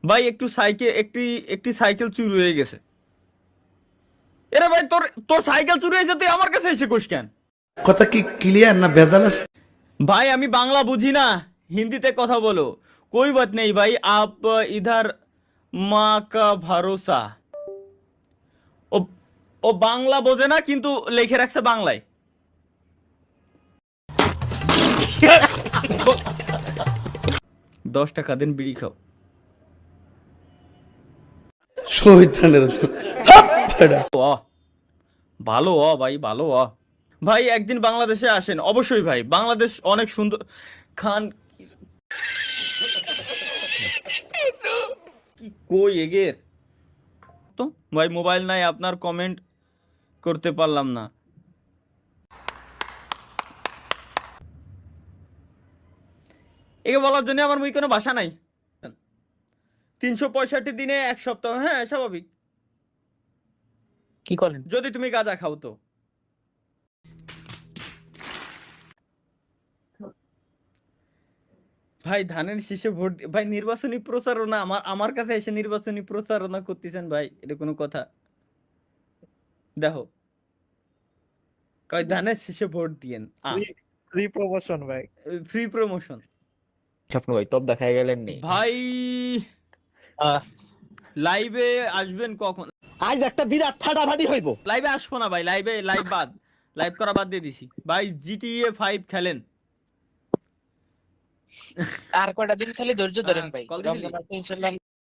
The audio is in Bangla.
ভাই একটু সাইকেল একটি সাইকেল চুরি হয়ে গেছে। এরে ভাই তোর তোর সাইকেল চুরি হয়েছে, তুই আমার কাছে এসে কোস কেন? কথা কি ক্লিয়ার না ভেজাল আছে? भाई আমি বাংলা বুঝি না, হিন্দিতে কথা বলো। कोई बात नहीं भाई, आप इधर माँ का भरोसा। ও ও বাংলা বোঝে না কিন্তু লিখে রাখছে বাংলায়। 10 টাকা দেন, বিড়ি খাও। শহীদানের অ ভালো ভাই, ভালো ভাই একদিন বাংলাদেশে আসেন অবশ্যই ভাই, বাংলাদেশ অনেক সুন্দর। খান কি কই এগের তো ভাই, মোবাইল নাই আপনার, কমেন্ট করতে পারলাম না। একে বলার জন্য আমার মুই কোনো ভাষা নাই। 365 দিনে 1 সপ্তাহ, হ্যাঁ স্বাভাবিক। কি করেন? যদি তুমি গাঁজা খাও তো। ভাই ধানের শীষে ভোট ভাই নির্বাচনী প্রচারণা, আমার কাছে এসে নির্বাচনী প্রচারণা করতেছেন ভাই, এটা কোনো কথা? দেখো, কয় ধানের শীষে ভোট দিয়েন, ফ্রি প্রমোশন ভাই। Free promotion. স্বপ্ন ভাই টপ দেখায় গেলেন নি? ভাই আহ, লাইভে আসবেন কখন? আজ একটা বিরাট ফাটাফাটি হইব। লাইভে আসবো না ভাই, লাইভ বাদ, লাইভ করা বাদ দিয়ে দিছি ভাই। GTA 5 খেলেন। আর কয়টা দিন খালি ধৈর্য ধরেন ভাই, কল দিছিলি? রমজান মাসে ইনশাল্লাহ